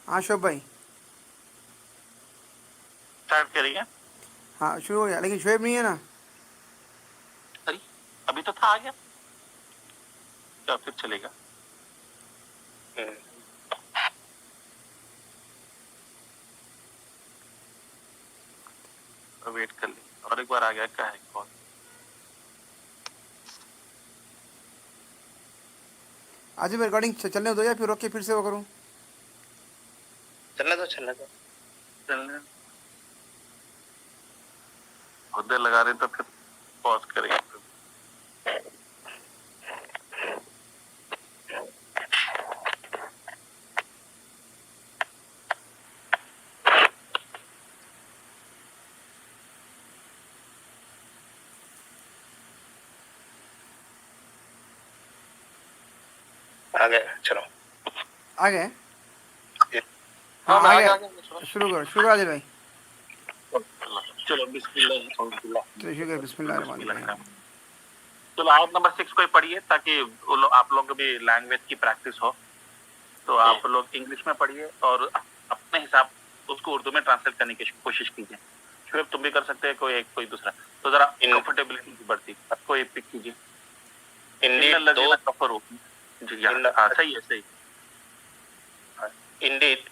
ہاں شعیب بھائی. اسٹارٹ کریے. ہاں شروع ہو گیا لیکن شعیب نہیں ہے نا. ارے ابھی تو تھا آ گیا کیا پھر چلے گا. ویٹ کر لیں اور ایک بار آ گیا کیا ہے کال. آج میں ریکارڈنگ چلنے دو یا پھر روک کے پھر سے وہ کروں. چلنے دو چلنے دو. چلنے مدے لگا رہے تو پھر پاز کریں گے. آگے چلو آ گئے. ہاں ہاں آ میں گیا. آ گیا. شروع کرو عادل بھائی. چلو بسم اللہ. چلیے شروع کریں. بسم اللہ الرحمن الرحیم. چلو آیت نمبر 6 کو ہی پڑھیے تاکہ آپ لوگوں کو بھی لینگویج کی پریکٹس ہو. تو آپ لوگ انگلش میں پڑھیے اور اپنے حساب اس کو اردو میں ٹرانسلیٹ کرنے کی کوشش کیجیے. شعیب تم بھی کر سکتے ہیں کوئی دوسرا. تو ذرا کمفرٹیبلٹی بڑھتی کوئی پک کیجیے. جی ہاں صحیح ہے صحیح. Indeed,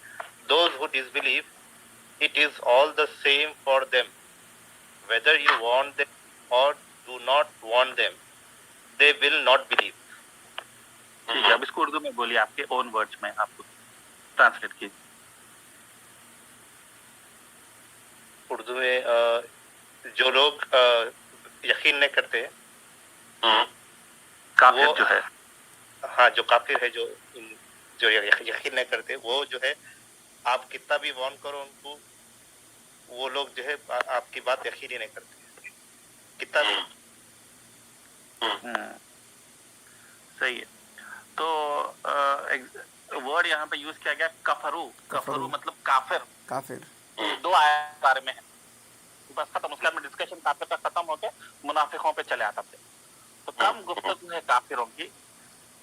those who disbelieve, it is all the same for them. Whether you want them or do not want them, they will not believe. ٹھیک ہے اب اس کو اردو میں بولیے آپ کے اون ورڈز میں آپ کو ٹرانسلیٹ کیجیے. اردو میں جو لوگ یقین نہیں کرتے کافر جو ہے ہاں جو کافر ہے جو یقین نہیں کرتے وہ جو ہے آپ کتنا بھی وارن کرو ان کو وہ لوگ جو ہے آپ کی بات یقین ہی نہیں کرتے کتنا بھی. صحیح ہے. تو ورڈ یہاں پہ یوز کیا گیا کفرو. کفرو مطلب کافر. کافر. دو آیات بارے میں ہے بس ختم. اس کے بعد میں ڈسکشن کافر کا ختم ہو کے منافقوں پہ چلے آتا تھے. تو کم گفتگو ہے کافروں کی.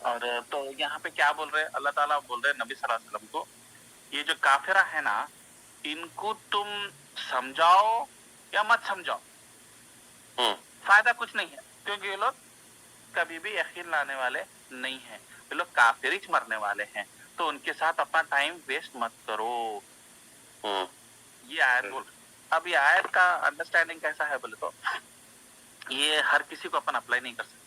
اور تو یہاں پہ کیا بول رہے اللہ تعالیٰ بول رہے نبی صلی اللہ علیہ وسلم کو یہ جو کافرہ ہے نا ان کو تم سمجھاؤ یا مت سمجھاؤ فائدہ کچھ نہیں ہے کیونکہ یہ لوگ کبھی بھی یقین لانے والے نہیں ہیں. یہ لوگ کافر ہی مرنے والے ہیں. تو ان کے ساتھ اپنا ٹائم ویسٹ مت کرو. یہ آیت بول. اب یہ آیت کا انڈرسٹینڈنگ کیسا ہے بولے تو یہ ہر کسی کو اپن اپلائی نہیں کر سکتے.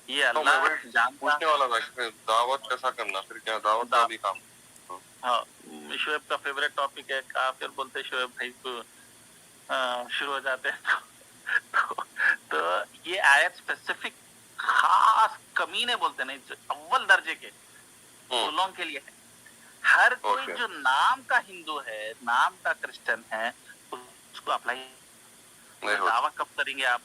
یہ اللہ جانتا. پوچھنے والا تھا دعوت کیسا کرنا پھر کیا دعوت کا بھی کام. ہاں شعیب کا فیوریٹ ٹاپک ہے کافر بولتے شعیب بھائی کو شروع ہو جاتے ہیں. تو یہ آیت اسپیسیفک خاص کمینے بولتے نہیں اول درجے کے لوگوں کے لیے ہے. ہر کوئی جو نام کا ہندو ہے نام کا کرسچن ہے اس کو اپلائی دعویٰ کب کریں گے آپ.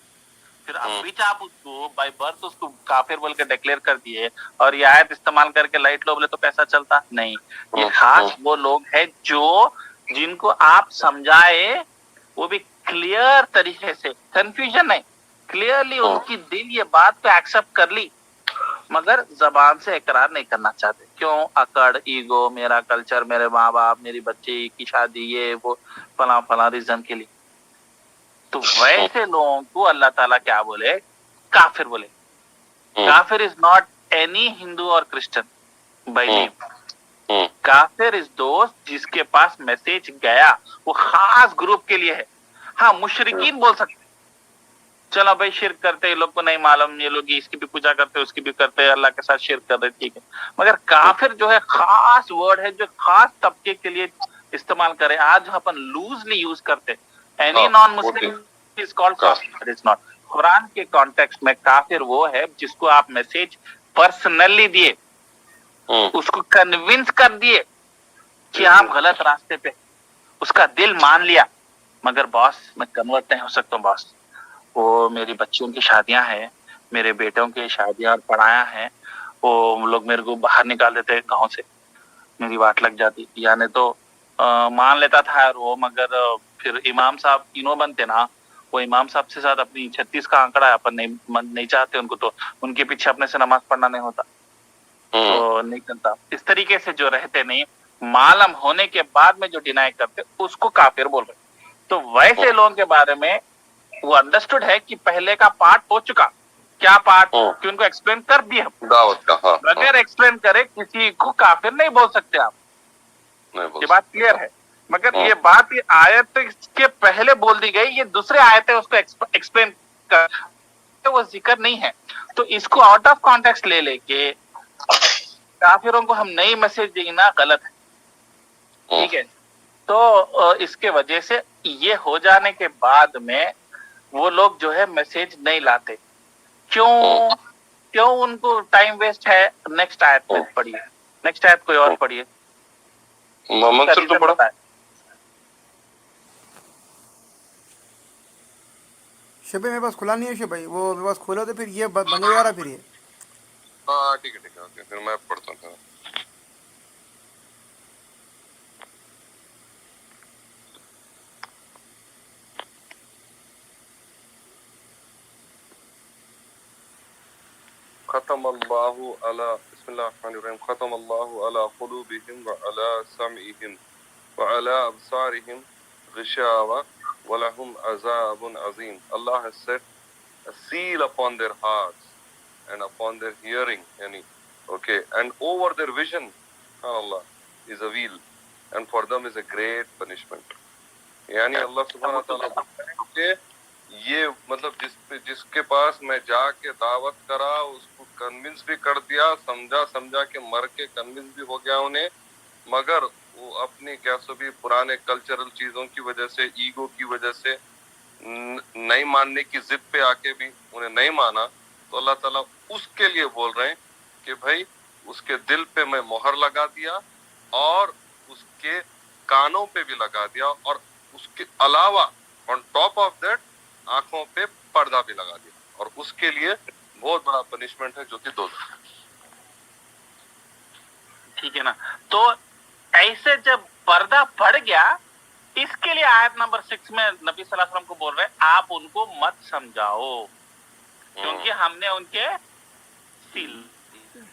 پھر ابھی آپ اس کو بائی برتھ اس کو کافر بول کے ڈکلیئر کر دیے اور یہ آیت استعمال کر کے لائٹ لو بولے تو کیسا چلتا نہیں. یہ خاص وہ لوگ ہیں جو جن کو آپ سمجھائے وہ بھی کلیئر طریقے سے کنفیوژن نہیں کلیئرلی ان کی دل یہ بات کو ایکسپٹ کر لی مگر زبان سے اقرار نہیں کرنا چاہتے. کیوں؟ اکڑ ایگو میرا کلچر میرے ماں باپ میری بچی کی شادی یہ وہ فلاں فلاں ریزن کے لیے. تو ویسے لوگوں کو اللہ تعالیٰ کیا بولے کافر بولے. کافر از ناٹ اینی ہندو اور کرسچن بائی نیم. کافر از دوست جس کے پاس میسج گیا وہ خاص گروپ کے لیے ہے. ہاں مشرکین بول سکتے چلو بھائی شرک کرتے یہ لوگ کو نہیں معلوم یہ لوگ اس کی بھی پوجا کرتے اس کی بھی کرتے اللہ کے ساتھ شرک کر رہے ٹھیک ہے. مگر کافر جو ہے خاص ورڈ ہے جو خاص طبقے کے لیے استعمال کرے. آج اپن لوزلی یوز کرتے any non Muslim is called کافر از ناٹ. قرآن کے کانٹیکسٹ میں کافر وہ ہے جس کو آپ میسج پرسنلی دیے اس کو کنونس کر دیے کہ آپ غلط راستے پہ اس کا دل مان لیا مگر باس میں کنورٹ نہیں ہو سکتا ہوں. باس وہ میری بچیوں کی شادیاں ہیں میرے بیٹوں کی شادیاں اور پڑھایا ہیں وہ لوگ میرے کو باہر نکال دیتے گاؤں سے میری واٹ لگ جاتی. یعنی تو مان لیتا تھا وہ مگر پھر امام صاحب تینوں بنتے نا وہ امام صاحب سے ساتھ اپنی 36 کا آنکڑا ہے اپن نہیں چاہتے ان کو تو ان کے پیچھے اپنے سے نماز پڑھنا نہیں ہوتا تو نہیں کرتا. اس طریقے سے جو رہتے نہیں मालम होने के बाद में जो डिनाई करते उसको काफिर बोल रहे। तो वैसे लोगों के बारे में वो अंडरस्टूड है कि पहले का पार्ट हो चुका, क्या पार्ट कि उनको एक्सप्लेन कर दिया, दावत का। हाँ, बगैर एक्सप्लेन करे किसी को काफिर नहीं बोल सकते आप, नहीं बोल ये बात क्लियर है। मगर ये बात ये आयत के पहले बोल दी गई, ये दूसरे आयत है उसको एक्सप्लेन कर, तो वो जिक्र नहीं है। तो इसको आउट ऑफ कॉन्टेक्स्ट ले लेके काफिरों को हम नई मैसेज देना गलत है, ठीक है। तो इसके वजह से ये हो जाने के बाद में वो लोग जो है मैसेज नहीं लाते। क्यों उनको टाइम वेस्ट है? नेक्स्ट आयत में पढ़िए, नेक्स्ट आयत कोई और पढ़िए। मंसूर तो पढ़ा। शबे मेरे पास खुला नहीं है भाई, वो मेरे पास खोला तो फिर ये बंद हो जा रहा फिर ये। हाँ ठीक है ओके, फिर मैं पढ़ता हूँ। ختم الله على بسم الله الرحمن الرحيم ختم الله على قلوبهم وعلى سمعهم وعلى أبصارهم غشاوة ولهم عذاب عظيم. Allah has set a seal upon their hearts and upon their hearing, okay, and over their vision, Allah, is a veil, and for them is a great punishment. यानी अल्लाह सुब्हान तआला के ये मतलब जिसके पास मैं जाके दावत करा उसको कन्विंस भी कर दिया, समझा के मर के कन्विंस भी हो गया उन्हें, मगर वो अपनी क्या सो भी पुराने कल्चरल चीजों की वजह से, ईगो की वजह से नहीं मानने की जिद पे आके भी उन्हें नहीं माना। तो अल्लाह ताला उसके लिए बोल रहे हैं कि भाई उसके दिल पे मैं मोहर लगा दिया और उसके कानों पे भी लगा दिया, और उसके अलावा ऑन टॉप ऑफ दैट आंखों पे पर्दा भी लगा दिया, और उसके लिए बहुत बड़ा पनिशमेंट है जो कि दोज़ख है। ठीक है ना। तो ऐसे जब पर्दा पड़ गया, इसके लिए आयत नंबर 6 में नबी सल्लल्लाहु अलैहि वसल्लम को बोल रहे आप उनको मत समझाओ, क्योंकि हमने उनके सील,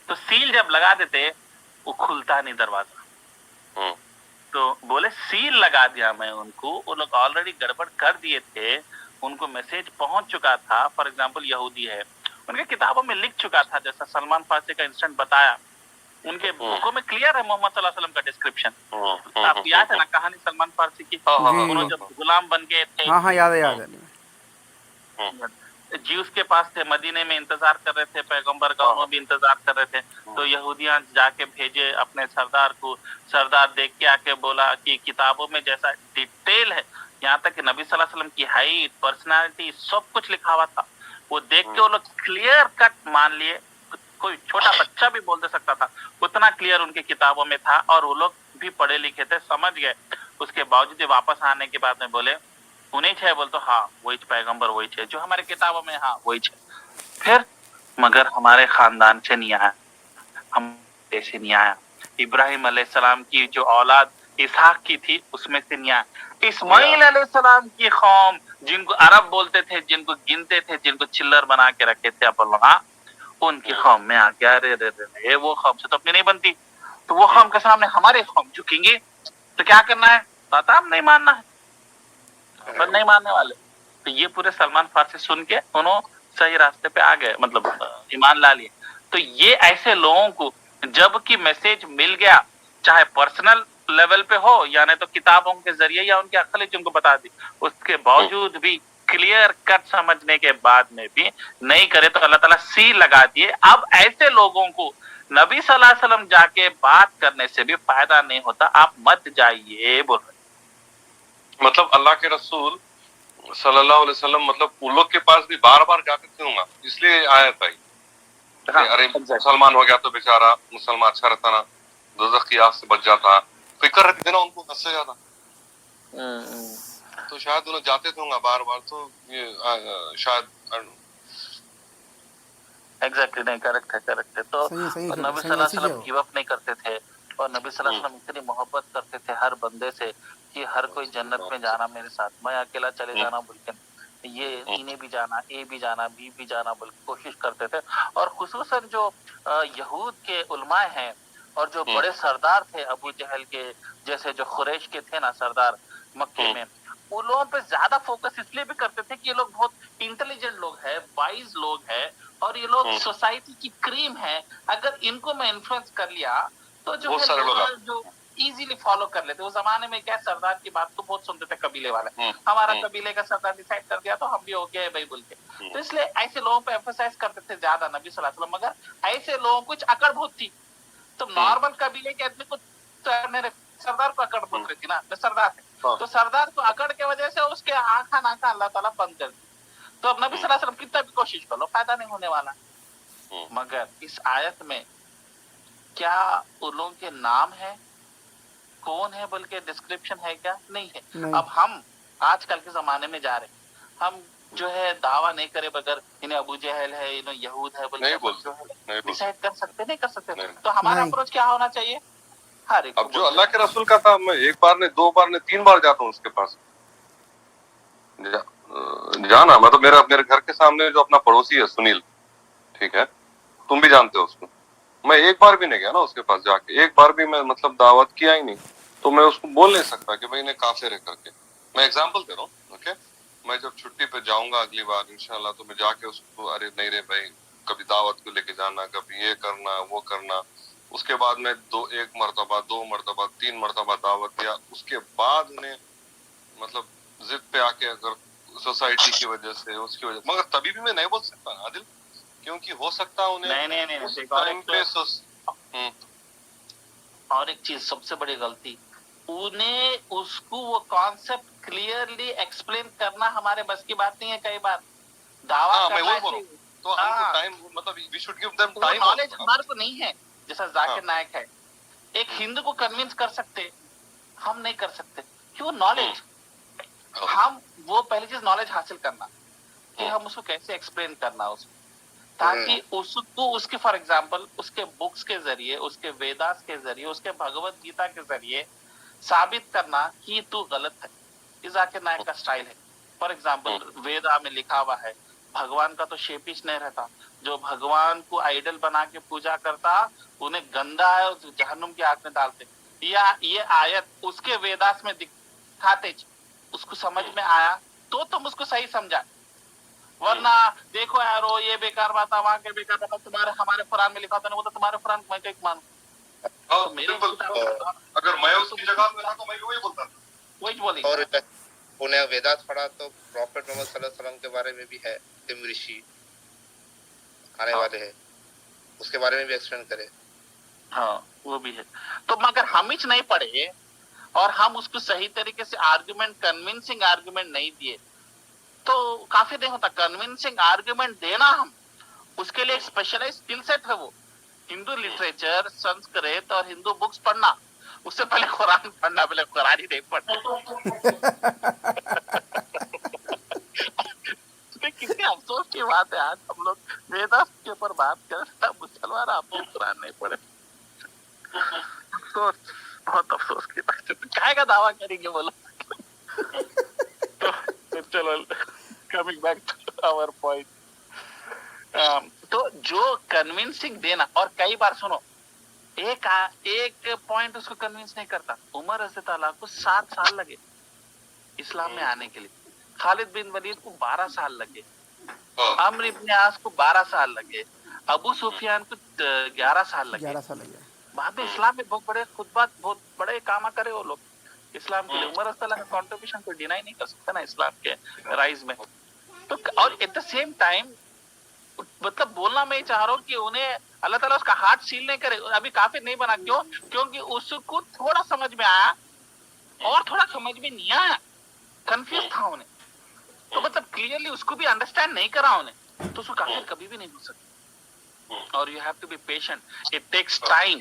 तो सील जब लगा देते वो खुलता नहीं दरवाजा। तो बोले सील लगा दिया मैं उनको, वो लोग ऑलरेडी गड़बड़ कर दिए थे, उनको मैसेज पहुंच चुका था। फॉर एग्जांपल यहूदी है, उनके किताबों में लिख चुका था, जैसा सलमान फारसी का इंसिडेंट बताया, उनके बुकों में क्लियर है मोहम्मद सल्लल्लाहु अलैहि वसल्लम का डिस्क्रिप्शन। आपको याद है ना कहानी सलमान फारसी की, उन्होंने जब गुलाम बन गए थे, हाँ याद है। जीउस के पास थे, मदीने में इंतजार कर रहे थे पैगंबर का, उन्होंने भी इंतजार कर रहे थे। तो यहूदियां जाके भेजे अपने सरदार को, सरदार देख के आके बोला कि किताबों में जैसा डिटेल है, यहाँ तक कि नबी सल्लल्लाहु अलैहि वसल्लम की हाइट, पर्सनालिटी, सब कुछ लिखा हुआ था, वो देख के वो लोग क्लियर कट मान लिए, कोई छोटा बच्चा भी बोल दे सकता था, उतना क्लियर उनकी किताबों में था, और वो लोग भी पढ़े लिखे थे, समझ गए। उसके बावजूद वापस आने के बाद में बोले उन्हीं छे, बोल तो हाँ वही पैगंबर वही छे जो हमारे किताबों में, हाँ वही छे। फिर मगर हमारे खानदान से नहीं आया, हम ऐसे नहीं आया। इब्राहिम अलैहिस्सलाम की जो औलाद इसहाक की थी उसमें से नहीं आया। इस्माइल अलैहिस्सलाम की कौम, जिनको अरब बोलते थे, जिनको गिनते थे, जिनको चिल्लर बना के रखे थे अल्लाह, उनकी कौम में आ गया। रे वो कौम से तो अपनी नहीं बनती, तो वो कौम के सामने हमारे कौम झुकेंगे, तो क्या करना है पता, हम नहीं मानना है, पर नहीं मानने वाले। तो ये पूरे सलमान फारसी सुन के उन्होंने सही रास्ते पे आ गए, मतलब ईमान ला लिए। तो ये ऐसे लोगों को जब की मैसेज मिल गया, चाहे पर्सनल लेवल पे हो या नहीं तो किताबों के जरिए या उनके अक्ल उनको बता दी, उसके बावजूद भी क्लियर कट समझने के बाद में भी नहीं करे तो अल्लाह ताला सी लगा दिए। अब ऐसे लोगों को नबी सल्लल्लाहु अलैहि वसल्लम जाके बात करने से भी फायदा नहीं होता, आप मत जाइए बोल रहे। मतलब अल्लाह के रसूल सल्लल्लाहु अलैहि वसल्लम मतलब उन लोग के पास भी बार बार जाते थे होंगे, इसलिए आयत आई। अरे मुसलमान हो गया तो बेचारा मुसलमान अच्छा रहता ना, दोज़ख की आग से बच जाता, फिक्र रहती थी ना उनको हद से ज्यादा, तो शायद उन्हें जाते थे बार बार, तो ये शायद एग्जैक्टली नहीं, करेक्ट है। तो नबी सल्लल्लाहु अलैहि वसल्लम गिव अप नहीं करते थे, और नबी सल्लल्लाहु अलैहि वसल्लम इतनी मोहब्बत करते थे हर बंदे से कि हर कोई जन्नत में जाना मेरे साथ, मैं अकेला चले जाना बोल के, ये इन्हें भी जाना, ए भी जाना, बी भी जाना बोल के कोशिश करते थे। और खुसूसन जो यहूद के उलमा हैं اور جو بڑے سردار تھے ابو جہل کے جیسے، جو قریش کے تھے نا سردار مکے میں، ان لوگوں پہ زیادہ فوکس اس لیے بھی کرتے تھے کہ یہ لوگ بہت انٹیلیجنٹ لوگ ہیں، وائز لوگ ہیں، اور یہ لوگ سوسائٹی کی کریم ہے، اگر ان کو میں انفلوئنس کر لیا تو جو ہے لوگ جو ایزیلی فالو کر لیتے. اس زمانے میں کیا سردار کی بات تو بہت سنتے تھے قبیلے والے، ہمارا قبیلے کا سردار ڈیسائیڈ کر دیا تو ہم بھی اوکے ہے بھائی بول کے. تو اس لیے ایسے لوگوں پہ ایمفسائز کرتے تھے زیادہ نبی صلی اللہ علیہ وسلم. مگر ایسے لوگوں کچھ اکڑ بہت تھی. تو نارمل قبیلے کے آدمی کو میرے سردار کو اکڑ بہت رہتی نا، میں سردار ہے تو سردار کو اکڑ کی وجہ سے اس کے آنکھا ناکھا اللہ تعالیٰ بند کر دی. تو اب نبی صلی اللہ علیہ وسلم کتنا بھی کوشش کر لو فائدہ نہیں ہونے والا. مگر اس آیت میں کیا ان لوگوں کے نام ہے، کون ہے بلکہ ڈسکرپشن ہے کیا؟ نہیں ہے. اب ہم آج کل کے زمانے میں جا رہے ہیں، ہم جو ہے دعویٰ نہیں کرے بغیر انہیں ابو جہل ہے، انہیں یہود ہے بلکہ ڈیسائیڈ کر سکتے نہیں کر سکتے. تو ہمارا اپروچ کیا ہونا چاہیے؟ ہر ایک اب جو اللہ کے رسول کا تھا، میں ایک بار نہیں، 2 بار نہیں، 3 بار جاتا ہوں اس کے پاس. جانا مطلب میرے گھر کے سامنے جو اپنا پڑوسی ہے سنیل، ٹھیک ہے، تم بھی جانتے ہو اس کو، میں ایک بار بھی نہیں گیا نا اس کے پاس. جا کے ایک بار بھی میں مطلب دعوت کیا ہی نہیں، تو میں اس کو بول نہیں سکتا کہ بھائی نے کافر ہے کر کے. میں اگزامپل دے رہا ہوں. اوکے، میں جب چھٹی پہ جاؤں گا اگلی بار انشاءاللہ تو میں جا کے اس کو، ارے نہیں رے بھائی، کبھی دعوت کو لے کے جانا، کبھی یہ کرنا وہ کرنا. اس کے بعد میں 1 مرتبہ 2 مرتبہ 3 مرتبہ دعوت دیا. اس کے بعد انہیں مطلب ضد پہ آ کے، اگر سوسائٹی کی وجہ سے اس کی وجہ، مگر تبھی بھی میں نہیں بول سکتا عادل، کیونکہ ہو سکتا انہیں اس ٹائم پہ اور ایک چیز سب سے بڑی غلطی، انہیں اس کو وہ کانسیپٹ کلیئرلی ایکسپلین کرنا ہمارے بس کی بات نہیں ہے. کئی بار دعویٰ کرنا تو ہم کو ٹائم، مطلب وی شوڈ گیو دیم وہ ٹائم. نالج ہمارے کو نہیں ہے. جیسا ذاکر نائک ہے، ایک ہندو کو کنونس کر سکتے، ہم نہیں کر سکتے. کیوں؟ نالج. ہم وہ پہلی چیز نالج حاصل کرنا کہ ہم اس کو کیسے ایکسپلین کرنا اس کو، تاکہ اس کو اس کے فار ایگزامپل اس کے بکس کے ذریعے، اس کے ویداس کے ذریعے، اس کے بھگوت گیتا کے ذریعے ثابت کرنا کہ تو غلط ہے. یہ ذاکر نائک کا سٹائل ہے. فار ایگزامپل ویدا میں لکھا ہوا ہے بھگوان کا تو شیپیش نہیں رہتا، جو بھگوان کو آئیڈل بنا کے پوجا کرتا انہیں گندا ہے، جہنم کی آگ میں ڈالتے. یا یہ آیت اس کے ویداس میں دکھاتے، اس کو سمجھ میں آیا تو تم اس کو صحیح سمجھا. ورنہ دیکھو یارو یہ بیکار بات ہے، وہاں کے بیکار بات ہے، تمہارے ہمارے قرآن میں لکھا ہوتا ہے، وہ تو تمہارے قرآن میں ایک مانو. اگر میں اس کی جگہ میں رہا تو میں وہی بولتا تھا، وہی بولی. اور انہیں ویدات پڑھا تو پروفیٹ محمد صلی اللہ علیہ وسلم کے بارے میں بھی ہے، تم رشی آنے والے ہیں، اس کے بارے میں بھی ایکسپلین کرے. ہاں وہ بھی ہے. تو مگر ہم ہی نہیں پڑھے اور ہم اس کو صحیح طریقے سے آرگومنٹ، کنونسنگ آرگومنٹ نہیں دیے تو کافی نہیں ہوتا. کنونسنگ آرگومنٹ دینا، ہم اس کے لیے ایک اسپیشلائز اسکل سیٹ ہے. وہ ہندو لٹریچر، سنسکرت اور ہندو بکس پڑھنا، اس سے پہلے قرآن پڑھنا، پہلے قرآن ہی نہیں پڑھنا. کتنے افسوس کی بات ہے آج ہم لوگ ویداس کے اوپر بات کریں، مسلمان آپ نے قرآن نہیں پڑھے. افسوس، بہت افسوس کی بات ہے. کیا کا دعویٰ کریں گے بولو. تو چلو coming back to our point. تو جو کنونسنگ دینا، اور کئی بار سنو ایک پوائنٹ اس کو کنونس نہیں کرتا. عمر رضی اللہ عنہ کو 7 سال لگے اسلام میں آنے کے لیے، خالد بن ولید کو 12 سال لگے، عمرو ابن عاص کو 12 سال لگے، ابو سفیان کو 11 سال لگے. بعد میں اسلام میں بہت بڑے خطبات، بہت بڑے کام کرے وہ لوگ اسلام کے لیے. عمر رضی اللہ عنہ کا کنٹریبیوشن کوئی ڈینائی نہیں کر سکتا نا اسلام کے رائز میں. تو اور ایٹ دا سیم ٹائم مطلب بولنا میں چاہ رہا ہوں کہ انہیں اللہ تعالیٰ اس کا ہارٹ سیل نہیں کرے، ابھی کافر نہیں بنا. کیوں؟ کیونکہ اس کو تھوڑا سمجھ میں آیا اور تھوڑا سمجھ میں نہیں آیا، کنفیوز تھا انہیں. تو مطلب کلیئرلی اس کو بھی انڈرسٹینڈ نہیں کرا انہیں، تو اس کو کافر کبھی بھی نہیں ہو سکتا. اور you have to be patient, it takes time.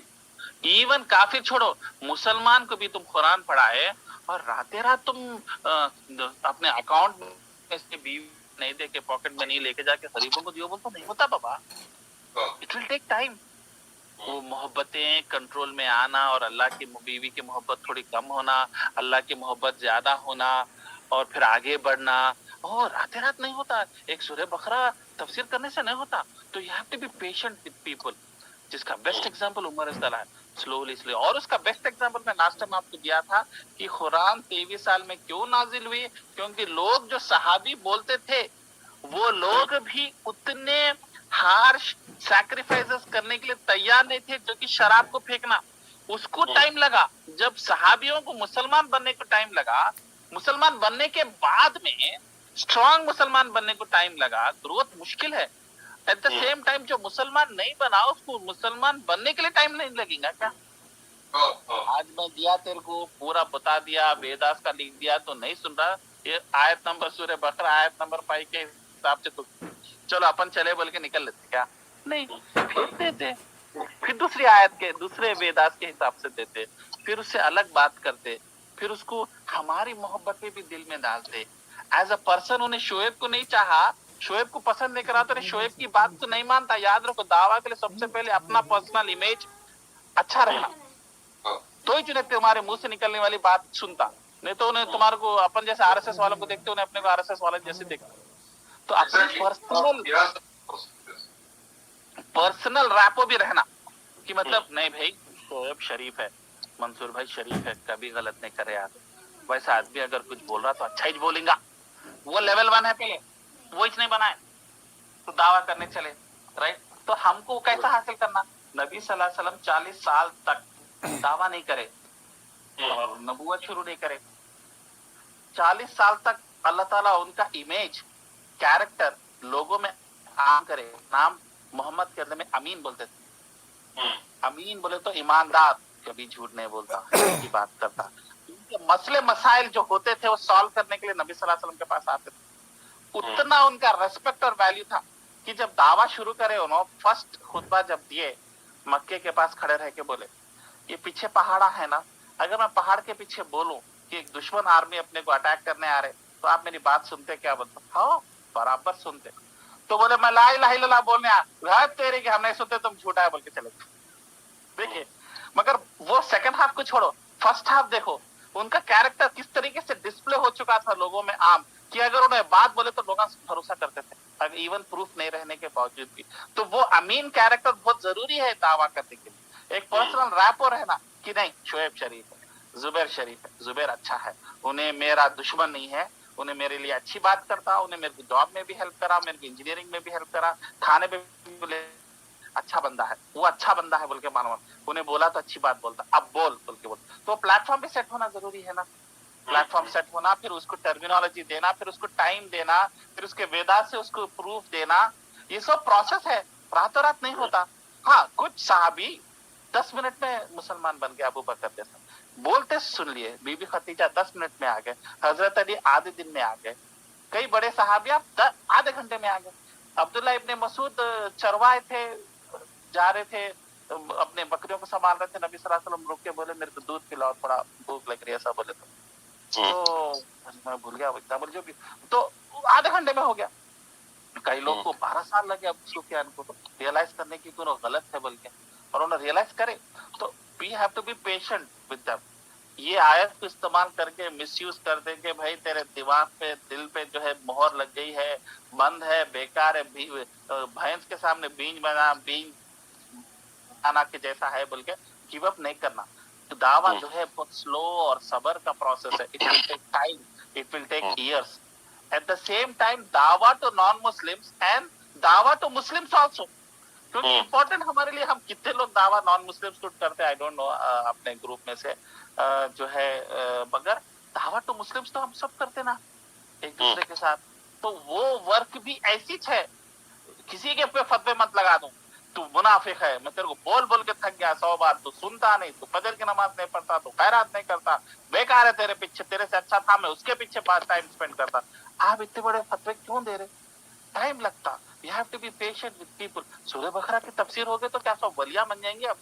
Even کافر چھوڑو، مسلمان کو بھی تم قرآن پڑھائے اور راتیں رات تم اپنے اکاؤنٹ میں سے بیوی نہیں دے کے، پاکٹ میں نہیں لے کے جا کے غریبوں کو دیو، بولتا نہیں ہوتا بابا. It will take time. وہ محبتیں کنٹرول میں آنا اور اللہ کی بیوی کی محبت تھوڑی کم ہونا، اللہ کی محبت زیادہ ہونا، اور پھر آگے بڑھنا. اور راتیں رات نہیں ہوتا. ایک سورہ بقرہ تفسیر کرنے سے نہیں ہوتا. تو you have to be patient with people, جس کا بیسٹ ایگزامپل عمر رضی اللہ عنہ. Slowly slow. और उसका बेस्ट एग्जांपल मैं लास्ट टाइम आपको दिया था कि कुरान 23 साल में क्यों नाजिल हुई, क्योंकि लोग जो सहाबी बोलते थे वो लोग भी उतने हार्श सैक्रिफाइसेस करने के लिए तैयार नहीं थे, जो कि शराब को फेंकना। उसको टाइम लगा, जब सहाबियों को मुसलमान बनने को टाइम लगा, मुसलमान बनने के बाद में स्ट्रांग मुसलमान बनने को टाइम लगा। ग्रोथ मुश्किल है। एट द सेम टाइम जो मुसलमान नहीं बना उसको मुसलमान बनने के लिए टाइम नहीं लगेगा क्या? आज मैं दिया तेरे को पूरा बता दिया, वेदास का लिख दिया तो नहीं सुन रहा। ये आयत नंबर सूरह बकरा आयत नंबर 5 के हिसाब से तो चलो अपन चले बोल के निकल लेते क्या? नहीं, फिर देते, फिर दूसरी आयत के दूसरे वेदास के हिसाब से देते, फिर उससे अलग बात करते, फिर उसको हमारी मोहब्बतें भी दिल में डालते। एज अ पर्सन उन्हें शोएब को नहीं चाहा, शोएब को पसंद नहीं करा तो शोएब की बात तो नहीं मानता। याद रखो, दावा के लिए सबसे पहले अपना पर्सनल इमेज अच्छा रहना, तो ही चुने तुम्हारे मुंह से निकलने वाली बात सुनता। नहीं तो उन्हें तुम्हारे को अपन जैसे आरएसएस वालों को देखते, उन्हें अपने को आरएसएस वाले जैसे देखते। तो अपनी पर्सनल रैपो भी रहना कि मतलब नहीं भाई शोएब शरीफ है, मंसूर भाई शरीफ है, कभी गलत नहीं करे यार, वैसा आदमी अगर कुछ बोल रहा तो अच्छा ही बोलेगा। वो लेवल 1 है, पहले वो ही नहीं बनाए तो दावा करने चले, राइट? तो हमको कैसा हासिल करना? नबी सल्लल्लाहु अलैहि वसल्लम 40 साल तक दावा नहीं करे और नबूवत शुरू नहीं करे। 40 साल तक अल्लाह ताला उनका इमेज कैरेक्टर लोगों में आम करे। नाम मोहम्मद के अंदर में अमीन बोलते थे। अमीन बोले तो ईमानदार, कभी झूठ नहीं बोलता, की बात करता। उनके मसले मसाइल जो होते थे वो सॉल्व करने के लिए नबी सल्लल्लाहु अलैहि वसल्लम के पास आते थे। उतना उनका रेस्पेक्ट और वैल्यू था कि जब दावा शुरू करे उन्होंने फर्स्ट खुतबा जब दिए, मक्के के पास खड़े रह के बोले ये पीछे पहाड़ा है ना, अगर मैं पहाड़ के पीछे बोलूं कि एक दुश्मन आर्मी अपने को अटैक करने आ रहे तो आप मेरी बात सुनते क्या? बोलते हाँ बराबर सुनते। तो बोले मैं ला इलाहा इल्लल्लाह बोलने आया तेरे कि हम नहीं सुनते, तुम झूठा है बोल के चले। देखिए, मगर वो सेकंड हाफ को छोड़ो, फर्स्ट हाफ देखो उनका कैरेक्टर किस तरीके से डिस्प्ले हो चुका था लोगों में आम, कि अगर उन्हें बात बोले तो लोग भरोसा करते थे, अगर इवन प्रूफ नहीं रहने के बावजूद भी। तो वो अमीन कैरेक्टर बहुत जरूरी है दावा करने के लिए। एक पर्सनल रैपो रहना कि नहीं शोएब शरीफ है, जुबैर शरीफ है, जुबैर अच्छा है, उन्हें मेरा दुश्मन नहीं है, उन्हें मेरे लिए अच्छी बात करता, उन्हें मेरे को जॉब में भी हेल्प करा, मेरे को इंजीनियरिंग में भी हेल्प करा, खाने में भी बोले अच्छा बंदा है, वो अच्छा बंदा है बोल के मानो, उन्हें बोला तो अच्छी बात बोलता, अब बोल के बोल। तो प्लेटफॉर्म भी सेट होना जरूरी है ना, प्लेटफॉर्म सेट होना, फिर उसको टर्मिनोलॉजी देना, फिर उसको टाइम देना, फिर उसके वेदा से उसको प्रूफ देना, ये सब प्रोसेस है, रातों रात नहीं होता। हाँ, कुछ साहबी 10 मिनट में मुसलमान बन गए, अबू बकर जैसा बोलते सुन लिए, बीबी खदीजा 10 मिनट में आ गए, हजरत अली आधे दिन में आ गए, कई बड़े सहाबी आधे घंटे में आ गए। अब्दुल्ला इब्ने मसूद चरवाए थे, जा रहे थे अपने बकरियों को संभाल रहे थे, नबी सल्लल्लाहु अलैहि वसल्लम रुक के बोले मेरे को दूध पिलाओ, थोड़ा भूख लग रही है, ऐसा बोले तो मैं भूल गया क्या बोले जो भी, तो आधे घंटे में हो गया। कई लोग को 12 साल लगे अबू सुफियान को रियलाइज करने की कि गलत है बोल के, और उन्हें रियलाइज करे। तो we have to be patient with them. ये आयत को इस्तेमाल करके मिसयूज कर देंगे, भाई तेरे दिमाग पे दिल पे जो है मोहर लग गई है, बंद है, बेकार है, भैंस के सामने बीज बनाना के जैसा है बोल के गिव अप नहीं करना। तो दावा जो है बहुत स्लो और सबर का प्रोसेस है, it will take time, it will take years. At the same time दावा टू नॉन मुस्लिम्स एंड दावा टू मुस्लिम्स आल्सो, क्योंकि इम्पोर्टेंट हमारे लिए, हम कितने लोग दावा नॉन मुस्लिम्स को करते हैं आई डोंट नो अपने ग्रुप में से जो है, मगर दावा टू मुस्लिम्स तो हम सब करते ना एक दूसरे के साथ। तो वो वर्क भी ऐसी है, किसी के पे फतवे मत लगा दूं तू मुनाफिक है, मैं तेरे को बोल बोल के थक गया 100 बार, तू सुनता नहीं, तू फजर की नमाज नहीं पढ़ता, तू खैरात नहीं करता, बेकार है तेरे पीछे, तेरे से अच्छा था मैं उसके पीछे टाइम स्पेंड करता। आप इतने बड़े फतवे क्यों दे रहे? टाइम लगता। You have to be patient with people. सूरह बकरा की तफसीर हो गए तो क्या सब वलिया बन जाएंगे? अब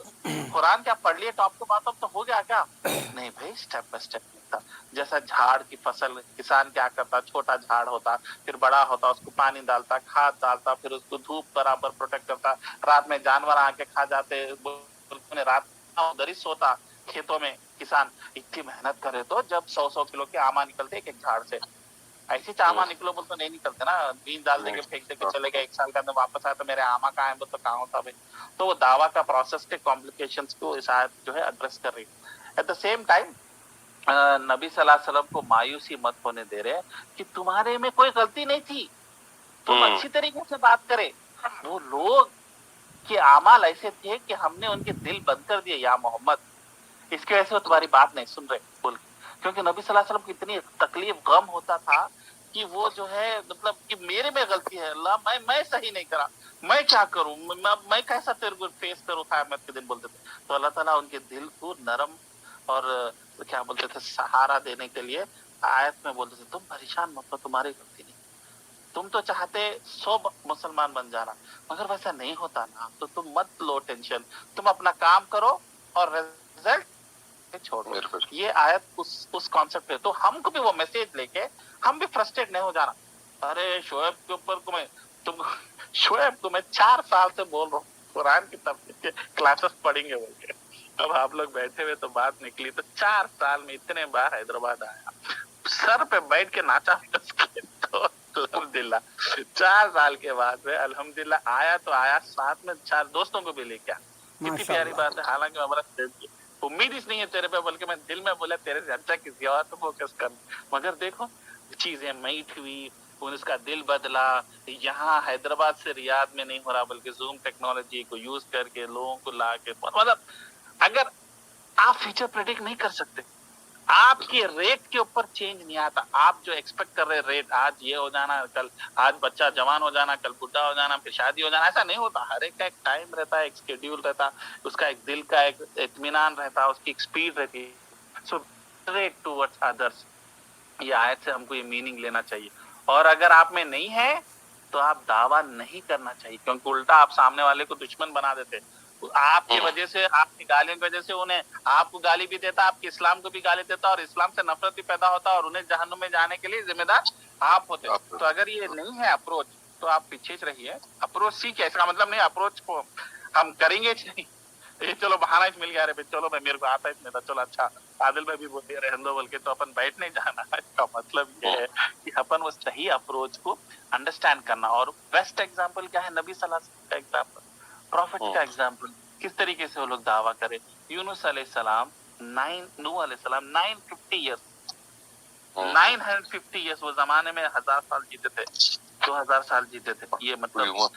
कुरान क्या पढ़ लिए टॉप के बात, अब तो हो गया क्या? नहीं भाई, स्टेप बाय स्टेप होता। जैसा झाड़ की फसल, किसान क्या करता, छोटा झाड़ होता, फिर बड़ा होता, उसको पानी डालता, खाद डालता, फिर उसको धूप बराबर प्रोटेक्ट करता, रात में जानवर आके खा जाते, रात उधर ही सोता खेतों में। किसान इतनी मेहनत करे तो जब 100-100 किलो के आमा निकलते एक झाड़ से, ऐसे चामा निकलो बोल तो नहीं निकलते ना, बीज डाल देंगे फेंक देके चले गए, 1 साल के अंदर वापस आया तो मेरे आमा कहाँ है बोल तो कहाँ होता भाई। तो वो दावा का प्रोसेस के कॉम्प्लिकेशंस को इस आयत जो है एड्रेस कर रही है। एट द सेम टाइम नबी सल्लल्लाहु अलैहि वसल्लम को मायूसी मत होने दे रहे कि तुम्हारे में कोई गलती नहीं थी, तुम अच्छी तरीके से बात करे। वो लोग के आमाल ऐसे थे कि हमने उनके दिल बंद कर दिए या मोहम्मद, इसके वजह से वो तुम्हारी बात नहीं सुन रहे बोल के। क्योंकि नबी सल्लल्लाहु अलैहि वसल्लम को इतनी तकलीफ गम होता था कि वो जो है मतलब कि मेरे में गलती है अल्लाह, मैं सही नहीं करा, मैं क्या करूं, मैं कैसा तेरे को फेस करूं क़यामत के दिन बोलते थे। तो अल्लाह ताला उनके दिल को नरम और क्या बोलते थे सहारा देने के लिए आयत में बोलते थे तुम परेशान मत हो, तुम्हारी गलती नहीं, तुम तो चाहते 100 मुसलमान बन जाना, मगर वैसा नहीं होता ना, तो तुम मत लो टेंशन, तुम अपना काम करो और रिजल्ट छोड़ो। ये आयत उस कॉन्सेप्ट पे, तो हमको भी वो मैसेज लेके हम भी फ्रस्ट्रेट नहीं हो जाना। अरे शोएब के ऊपर शोएब को मैं 4 साल से बोल रहा हूँ कुरान की तफसीर के क्लासेस पढ़ेंगे बोल के, अब आप लोग बैठे हुए तो बात निकली। तो 4 साल में इतने बार हैदराबाद आया, सर पे बैठ के नाचा तो अल्हम्दुलिल्लाह 4 साल के बाद में अल्हम्दुलिल्लाह आया तो आया, साथ में 4 दोस्तों को भी लेके आया। कितनी प्यारी बात है। हालांकि हमारा उम्मीद ही नहीं है तेरे पे, बल्कि मैं दिल में बोला तेरे से अच्छा किसी और तो फोकस कर, मगर देखो चीजें मीट हुई, उसका दिल बदला। यहाँ हैदराबाद से रियाद में नहीं हो रहा, बल्कि जूम टेक्नोलॉजी को यूज करके लोगों को ला के, मतलब अगर आप फ्यूचर प्रेडिक्ट नहीं कर सकते, आपके रेट के ऊपर चेंज नहीं आता। आप जो एक्सपेक्ट कर रहे रेट, आज ये हो जाना, कल आज बच्चा जवान हो जाना, कल बुढ़ा हो जाना, फिर शादी हो जाना, ऐसा नहीं होता। हर एक का एक टाइम रहता है, एक शेड्यूल रहता है, उसका एक दिल का एक इत्मीनान रहता है, उसकी एक स्पीड रहती है। सो रेट टूवर्ड्स अदर्स, ये आयत से हमको ये मीनिंग लेना चाहिए। और अगर आप में नहीं है तो आप दावा नहीं करना चाहिए, क्योंकि उल्टा आप सामने वाले को दुश्मन बना देते। आपकी वजह से, आपकी गालियों की वजह से उन्हें आपको गाली भी देता, आपके इस्लाम को भी गाली देता, और इस्लाम से नफरत भी पैदा होता, और उन्हें जहन्नुम में जाने के लिए जिम्मेदार आप होते। तो अगर ये नहीं है अप्रोच तो आप पीछे रहिए, अप्रोच सीखे। इसका मतलब नहीं अप्रोच को हम करेंगे नहीं, ये चलो बहाना ही मिल गया, अरे चलो भाई मेरे को आता ही था, चलो अच्छा आदिल भाई भी बोल दिया रहने दो बोल के, तो अपन बैठ नहीं जाना। इसका मतलब ये है कि अपन वो सही अप्रोच को अंडरस्टैंड करना। और बेस्ट एग्जाम्पल क्या है? नबी सल्लल्लाहु अलैहि वसल्लम का एग्जाम्पल, प्रॉफिट का एग्जाम्पल, किस तरीके से वो लोग दावा करे। यूनुस अलैहिस्सलाम, नूह अलैहिस्सलाम 950 ईयर्स वो जमाने में 1000 साल जीते थे, 2000 साल जीते थे। ये मतलब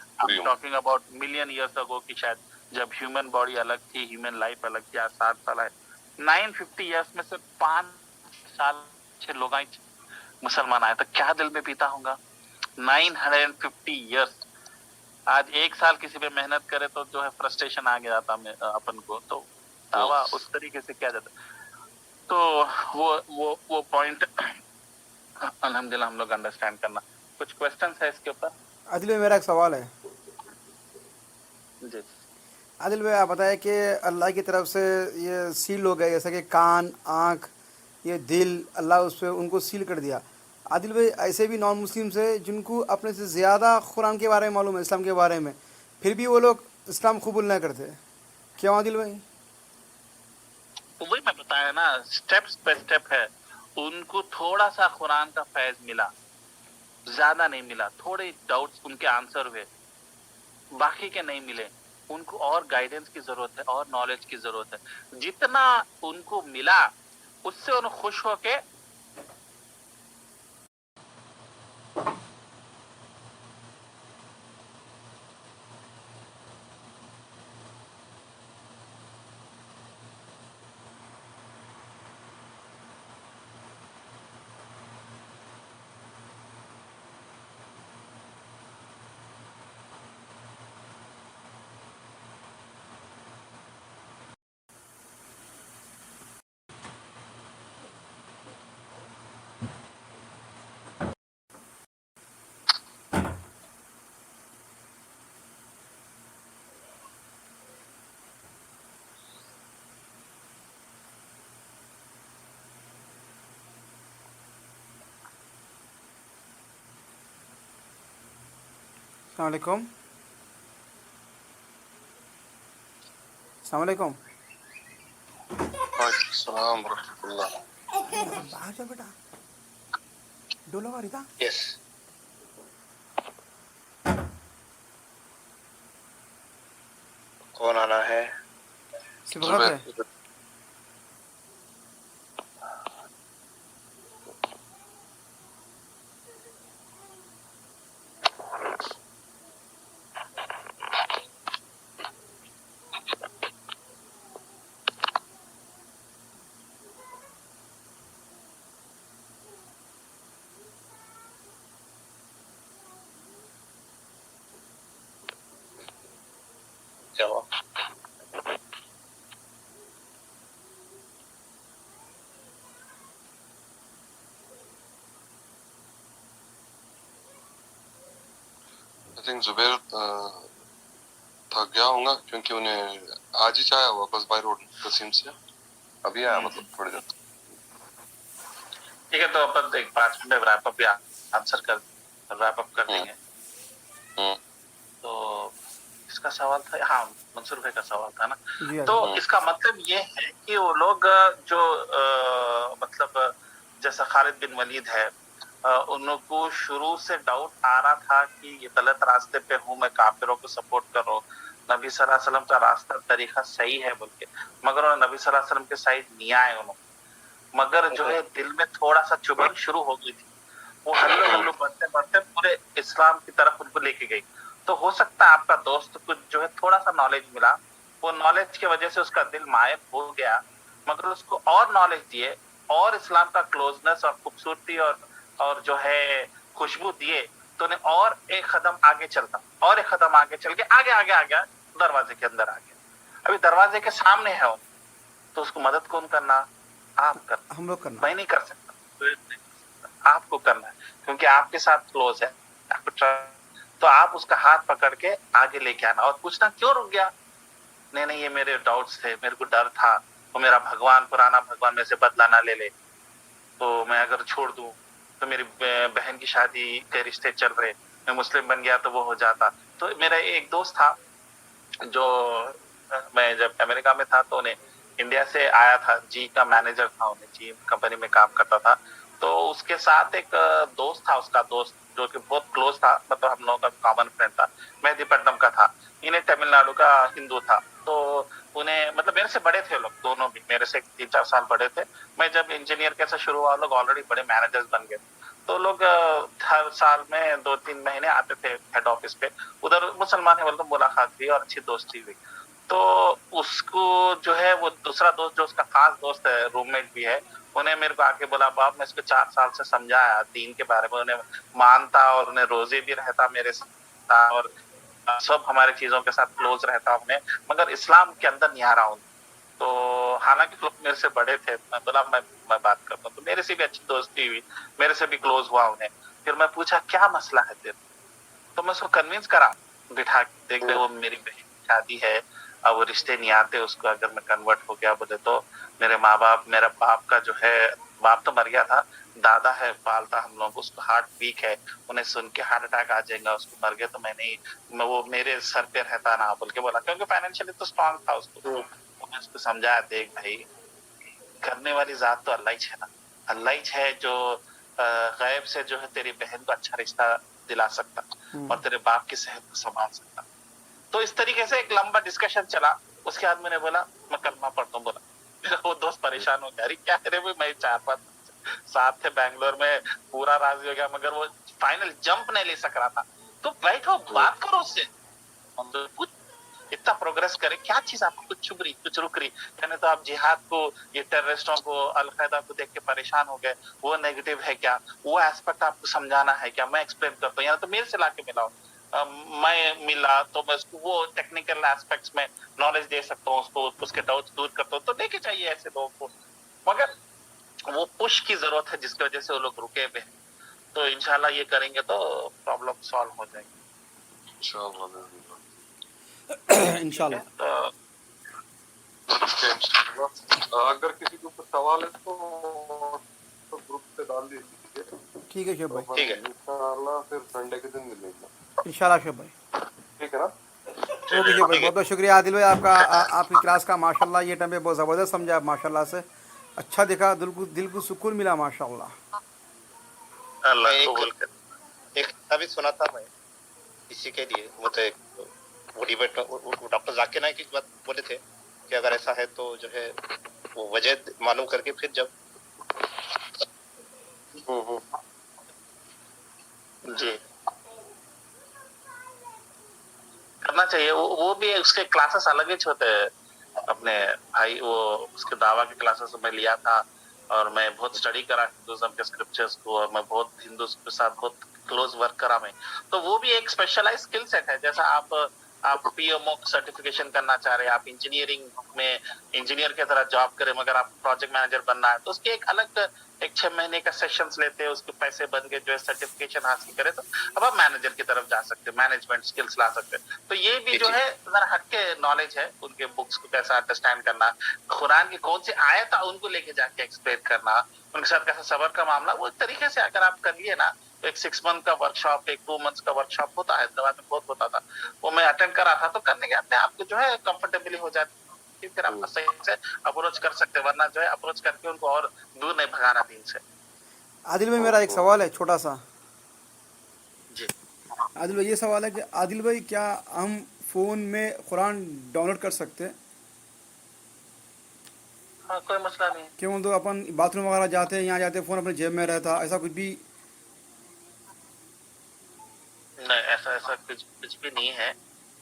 talking about million years ago की, शायद जब ह्यूमन बॉडी अलग थी, ह्यूमन लाइफ अलग थी। आज 7 साल है। 950 ईयर्स में से 5 साल लोग मुसलमान आए, तो क्या दिल में बीता होगा? 950 ईयर्स। आज 1 साल किसी पे मेहनत करे तो जो है फ्रस्ट्रेशन आ गया था अपन को, तो दावा उस तरीके से किया जाता। तो वो पॉइंट अल्हम्दुलिल्लाह हम लोग अंडरस्टैंड करना। कुछ क्वेश्चंस है इसके ऊपर? आदिल भाई मेरा एक सवाल है। जी आदिल भाई आप बताएं कि अल्लाह की तरफ से ये सील हो गए, जैसा कि कान, आँख, ये दिल, अल्लाह उस पर उनको सील कर दिया। आदिल भाई ऐसे भी नॉन मुस्लिम्स है जिनको अपने से ज़्यादा कुरान के बारे में मालूम है, इस्लाम के बारे में, फिर भी वो लोग इस्लाम कबूल नहीं करते, क्यों आदिल भाई? वही मैं बताया ना, स्टेप्स बाय स्टेप है। उनको थोड़ा सा कुरान का फैज मिला, ज्यादा नहीं मिला, थोड़े डाउट्स उनके आंसर हुए, बाकी के नहीं मिले। उनको और गाइडेंस की जरूरत है, और नॉलेज की जरूरत है। जितना उनको मिला उससे उन्हें खुश होके अस्सलाम वालेकुम। अस्सलाम वालेकुम। अस्सलाम रहमतुल्लाह। बाहर जा बेटा, डोला वारिदा यस कौन आना है सिबगत है जवाब आई थिंक जुबैर थक गया होगा क्योंकि उन्हें आज ही चाया वापस बाय रोड कसीम से अभी आया मतलब थोड़ी देर ठीक है, तो अपन एक 5 मिनट में रैप अप आंसर कर रैप अप कर देंगे। तो इसका सवाल था, हाँ मंसूर भाई का सवाल था ना। तो इसका मतलब ये है कि वो लोग जो मतलब जैसा खालिद बिन वलीद है, उनको शुरू से डाउट आ रहा था कि ये गलत रास्ते पे हूँ, मैं काफिरों को सपोर्ट कर रहा हूँ, नबी सल्लल्लाहु अलैहि वसल्लम का रास्ता तरीका सही है बोल के, मगर उन्होंने नबी सल्लल्लाहु अलैहि वसल्लम के साइड नहीं आए उन्होंने, मगर जो है दिल में थोड़ा सा चुभन शुरू हो गई थी, वो हल्लो हल्लो बढ़ते बढ़ते पूरे इस्लाम की तरफ उनको लेके गई। तो हो सकता है आपका दोस्त कुछ जो है थोड़ा सा नॉलेज मिला, वो नॉलेज की वजह से उसका दिल मायल हो गया, मगर उसको और नॉलेज दिए और इस्लाम का क्लोजनेस और खूबसूरती और जो है खुशबू दिए, तो उन्हें और एक कदम आगे चलता, और एक कदम आगे चल के आगे आगे आ गया, दरवाजे के अंदर आ गया। अभी दरवाजे के सामने है, तो उसको मदद कौन करना? आप करना, हम लोग करना, मैं नहीं कर सकता, आपको करना है, क्योंकि आपके साथ क्लोज है, तो आप उसका हाथ पकड़ के आगे लेके आना और पूछना क्यों रुक गया? नहीं ये मेरे डाउट्स थे, मेरे को डर था, तो मेरा भगवान, पुराना भगवान मेरे से बदला ना ले ले, तो मैं अगर छोड़ दूं तो मेरी बहन की शादी के रिश्ते चल रहे, मैं मुस्लिम बन गया तो वो हो जाता। तो मेरा एक दोस्त था जो, मैं जब अमेरिका में था तो उन्हें इंडिया से आया था, जी का मैनेजर था, उन्हें जी कंपनी में काम करता था, तो उसके साथ एक दोस्त था, उसका दोस्त जो कि बहुत क्लोज था, मतलब हम लोगों का कॉमन फ्रेंड था, मेहदीपट्टनम का था, इन्हें तमिलनाडु का हिंदू था। तो उन्हें मतलब मेरे से बड़े थे लोग, दोनों भी मेरे से 3-4 साल बड़े थे। मैं जब इंजीनियर कैसे शुरू हुआ, लोग ऑलरेडी बड़े मैनेजर्स बन गए। तो लोग हर साल में 2-3 महीने आते थे हेड ऑफिस पे, उधर मुसलमान है बोलते मुलाकात हुई और अच्छी दोस्ती हुई। तो उसको जो है वो दूसरा दोस्त जो उसका खास दोस्त है, रूममेट भी है, उन्हें मेरे को आके बोला, बाप मैं इसको 4 साल से समझाया दीन के बारे में, उन्हें मानता और उन्हें रोजे भी रहता मेरे साथ और सब हमारे चीजों के साथ क्लोज रहता उन्हें, मगर इस्लाम के अंदर नहीं आ रहा हूँ। तो हालांकि लोग मेरे से बड़े थे, मैं बोला मैं बात करता हूँ, तो मेरे से भी अच्छी दोस्ती हुई, मेरे से भी क्लोज हुआ उन्हें। फिर मैं पूछा क्या मसला है तेरे, तो मैं उसको कन्विंस करा, बिठा के देख ले वो मेरी बहन की शादी है, अब वो रिश्ते नहीं आते उसको, अगर मैं कन्वर्ट हो गया बोले तो मेरे माँ बाप, मेरा बाप का जो है, बाप तो मर गया था, दादा है पालता हम लोग, उसको हार्ट वीक है, उन्हें सुन के हार्ट अटैक आ जाएगा, उसको मर गया तो मैं वो मेरे सर पे रहता ना बोल के बोला, क्योंकि फाइनेंशियली तो स्ट्रांग था उसको। तो मैं उसको समझाया, देख भाई करने वाली जात तो अल्लाह ही है ना, अल्लाह ही है जो गैब से जो है तेरी बहन को अच्छा रिश्ता दिला सकता और तेरे बाप की सेहत को संभाल सकता। तो इस तरीके से एक लंबा डिस्कशन चला। उसके बाद मैंने बोला मैं कलमा पढ़ता हूँ, बोला। मेरा वो दोस्त परेशान हो गया, अरे क्या करे भाई, मैं 4-5 साथ थे बैंगलोर में, पूरा राजी हो गया, मगर वो फाइनल जंप नहीं ले सक रहा था। तो बैठो बात करो उससे, कुछ इतना प्रोग्रेस करे, क्या चीज आपको कुछ चुभ रही, कुछ रुक रही, कहने तो आप जिहाद को, ये टेररिस्टों को, अलकायदा को देख के परेशान हो गए, वो नेगेटिव है क्या, वो एस्पेक्ट आपको समझाना है क्या, मैं एक्सप्लेन करता हूँ, या तो मेरे से लाके मिलाओ, मैं मिला तो मैं उसको वो टेक्निकल एस्पेक्ट्स में नॉलेज दे सकता हूँ, उसको उसके डाउट्स दूर करता हूँ। तो लेके चाहिए ऐसे लोगों को, मगर वो पुश की जरूरत है जिसकी वजह से वो लोग रुके हुए हैं। तो इंशाल्लाह ये करेंगे तो प्रॉब्लम सॉल्व हो जाएगी इंशाल्लाह। अगर किसी के ऊपर सवाल है तो ग्रुप पे डाल दीजिए। ठीक है शोभ भाई, ठीक है, इंशाल्लाह फिर संडे के दिन मिलेंगे इंशाल्लाह शोभ भाई, ठीक है ना। ओके शोभ भाई, बहुत बहुत शुक्रिया आदिल भाई आपका, आपकी क्लास का माशाल्लाह ये टाइम पे बहुत ज़बरदस्त समझा, माशाल्लाह से अच्छा दिखा, दिल को सुकून मिला माशाल्लाह। अल्लाह मैं कबूल करे। एक अभी सुना था मैं इसी के लिए, वो तो वो डिबेट में वो डॉक्टर जाकिर नाइक की बात बोले थे कि अगर ऐसा है तो जो है वो वजह मालूम करके फिर जब जी करना चाहिए। वो भी उसके क्लासेस अलग ही होते हैं अपने भाई। वो उसके दावा के क्लासेस मैं लिया था और मैं बहुत स्टडी करा हिंदुज्म के स्क्रिप्चर्स को, और मैं बहुत हिंदू के साथ बहुत क्लोज वर्क करा मैं। तो वो भी एक स्पेशलाइज स्किल सेट है। जैसा आप पीएमओ सर्टिफिकेशन करना चाह रहे हैं, आप इंजीनियरिंग में इंजीनियर की तरह जॉब करें मगर आप प्रोजेक्ट मैनेजर बनना है, तो उसके एक अलग एक 6 महीने का सेशंस लेते हैं, उसके पैसे बन के जो है सर्टिफिकेशन हासिल करे तो अब आप मैनेजर की तरफ जा सकते हैं, मैनेजमेंट स्किल्स ला सकते हैं। तो ये भी जो है जरा हटके नॉलेज है, उनके बुक्स को कैसा अंडरस्टैंड करना, कुरान की कौन सी आयत है उनको लेके जाके एक्सप्लेन करना, उनके साथ कैसा सबर का मामला, वो एक तरीके से अगर आप कर लिए ना तो एक 6 मंथ का वर्कशॉप, एक 2 मंथ्स का वर्कशॉप होता है हैदराबाद में, बहुत होता था, वो मैं अटेंड करा था। तो करने के अपने आपको जो है कंफर्टेबली हो जाती, फिर आप सही से अप्रोच कर सकते, वरना जो है अप्रोच करके उनको और दूर नहीं भगाना दीन से। आदिल भाई मेरा एक सवाल है छोटा सा। जी आदिल भाई ये सवाल है कि आदिल भाई क्या हम फ़ोन में कुरान डाउनलोड कर सकते हैं? हाँ कोई मसला नहीं। क्यों तो अपन बाथरूम वगैरह जाते हैं, यहाँ जाते हैं, फ़ोन अपने जेब में रहता, ऐसा कुछ भी? नहीं ऐसा ऐसा कुछ भी नहीं है,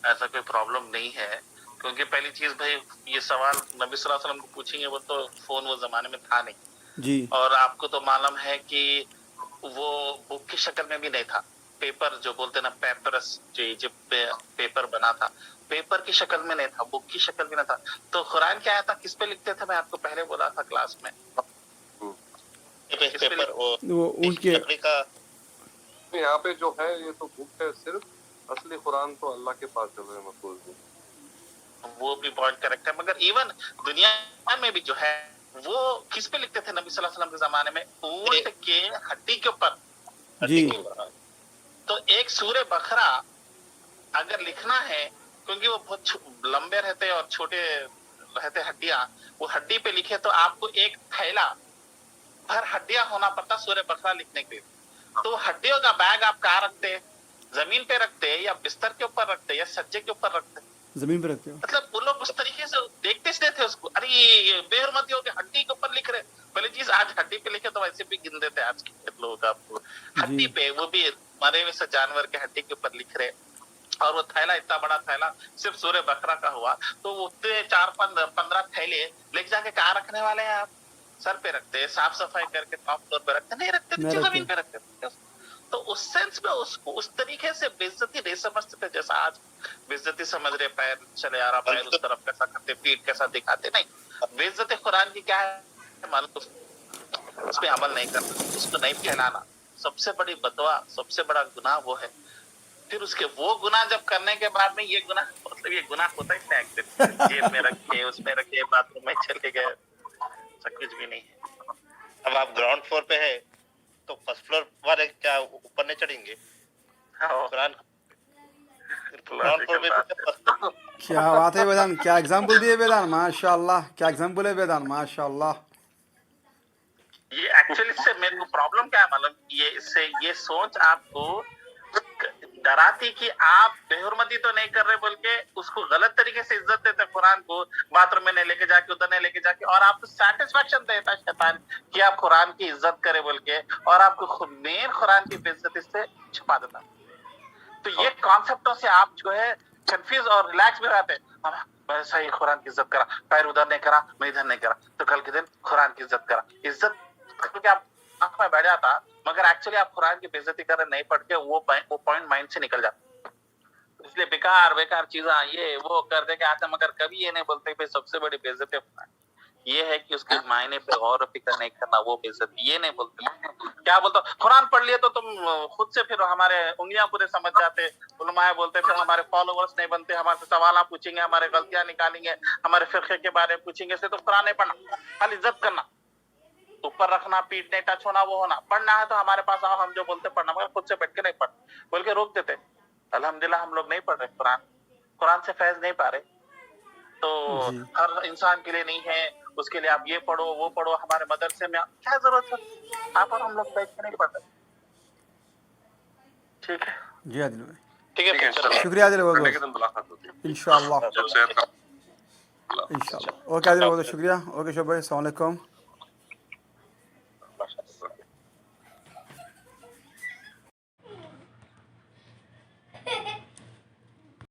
ऐसा कोई प्रॉब्लम नहीं है। क्योंकि पहली चीज भाई ये सवाल नबी सल्लल्लाहु अलैहि वसल्लम को पूछेंगे, वो तो फोन वो जमाने में था नहीं, जी और आपको तो मालूम है कि वो बुक की शक्ल में भी नहीं था, पेपर जो बोलते ना पेपरस, जो इजिप्ट में पेपर बना था, पेपर की शक्ल में नहीं था, बुक की शक्ल में नहीं था। तो कुरान क्या आया था, किस पे लिखते थे, मैं आपको पहले बोला था क्लास में, पेपर वो उनके लकड़ी का यहाँ पे जो है ये तो बुक है सिर्फ, असली कुरान तो अल्लाह के पास जो है महफूज है। वो भी पॉइंट करेक्ट है, मगर इवन दुनिया में भी जो है वो किस पे लिखते थे नबी सल्लल्लाहु अलैहि वसल्लम के जमाने में, ऊंट के हड्डी के ऊपर। जी तो एक सूरे बकरा अगर लिखना है, क्योंकि वो बहुत लंबे रहते हैं और छोटे रहते हड्डियां, वो हड्डी पे लिखे तो आपको एक थैला भर हड्डियां होना पड़ता सूरे बकरा लिखने के लिए। तो हड्डियों का बैग आप कहाँ रखते हैं, जमीन पे रखते हैं या बिस्तर के ऊपर रखते हैं या सज्जे के ऊपर रखते हैं? ज़मीन पे रखते हो? मतलब वो लोग उस तरीके से देखते से थे उसको, अरे ये बेहरमती हो गया हड्डी के ऊपर लिख रहे। पहली चीज आज हड्डी पे लिखे तो वैसे भी गिन देते आज के लोगों का, हड्डी पे वो भी मरे हुए से जानवर के हड्डी के ऊपर लिख रहे। और वो थैला इतना बड़ा थैला सिर्फ सूर्य बकरा का हुआ, तो वो उतने 4-15 थैले लेके जाके कहाँ रखने वाले हैं आप? सर पे रखते, साफ सफाई करके टॉप फ्लोर पे रखते नहीं, रखते नीचे जमीन पे रखते। तो उस सेंस में उसको उस तरीके से बेइज्जती नहीं समझते थे जैसा आज बेइज्जती समझ रहे, पैर चले आ रहा, पैर उस तरफ कैसा करते, पीठ कैसा दिखाते। नहीं, बेइज्जती कुरान की क्या है मालूम, उस पे अमल नहीं करना, उसको नहीं फैलाना, सबसे बड़ी बदवा, सबसे बड़ा गुनाह वो है। फिर उसके वो गुनाह जब करने के बाद में ये गुनाह, मतलब ये गुनाह होता ही नहीं, एक दिन जेब में रखे, उसमें रखे, बाथरूम में चले गए, सब कुछ भी नहीं है। अब आप ग्राउंड फ्लोर पे है तो फर्स्ट फ्लोर वाले क्या ऊपर नहीं चढ़ेंगे? कुरान ग्राउंड फ्लोर पे क्या बात है वेदान, क्या एग्जाम्पल दिए वेदान, माशाल्लाह, क्या एग्जाम्पल है वेदान, माशाल्लाह। ये एक्चुअली से मेरे को प्रॉब्लम क्या है मालूम, ये इससे ये सोच आपको डराती कि आप बेहुरमती तो नहीं कर रहे, बोल के उसको गलत तरीके से इज्जत देते कुरान को, बाथरूम में नहीं लेके जाके, उधर नहीं लेके जाके, और आपको सेटिस्फेक्शन देता है शैतान कि आप कुरान की इज्जत करे बोल के, और आपको मेन कुरान की बेइज्जती से छुपा देता। तो ये कॉन्सेप्टों से आप जो है कंफ्यूज और रिलैक्स भी रहते हैं। मैं सही कुरान की इज्जत करा, पैर उधर नहीं करा, मैं इधर नहीं करा, तो कल के दिन कुरान की इज्जत करा, इज्जत करके आप आंख में बैठ जाता, मगर एक्चुअली आप कुरान की बेइज्जती कर रहे नहीं पढ़ के, वो पॉइंट माइंड से निकल जाता। इसलिए बेकार चीजें ये वो कर दे के आते, मगर कभी ये नहीं बोलते कि सबसे बड़ी बेइज्जती ये है कि उसके मायने पे और फिक्र नहीं करना, वो बेइज्जती ये नहीं बोलते। क्या बोलते, कुरान पढ़ लिया तो तुम खुद से फिर हमारे उंगलियां पूरे समझ जाते, उलमाए बोलते फिर हमारे फॉलोवर्स नहीं बनते, हमारे सवाल पूछेंगे, हमारे गलतियां निकालेंगे, हमारे फिरके के बारे में पूछेंगे, से तो कुरान नहीं पढ़ना, खाली इज्जत करना, ऊपर रखना, पीठ नहीं टच होना, वो होना। पढ़ना है तो हमारे पास आओ, हम जो बोलते पढ़ना, मगर खुद से बैठ के नहीं पढ़ बोल के रोक देते। अल्हम्दुलिल्लाह हम लोग नहीं पढ़ रहे कुरान से फैज नहीं पा रहे। तो हर इंसान के लिए नहीं है, उसके लिए आप ये पढ़ो वो पढ़ो, हमारे मदरसे में क्या जरूरत है, आप और हम लोग बैठ के नहीं पढ़ रहे। ٹھیک ہے جی عادل بھائی ٹھیک ہے انشاءاللہ شکریہ عادل سنڈے بہت کے دن ملاقات ہوتی ہے انشاءاللہ جب صحت کا انشاءاللہ اوکے عادل بہت شکریہ اوکے شعیب بھائی السلام علیکم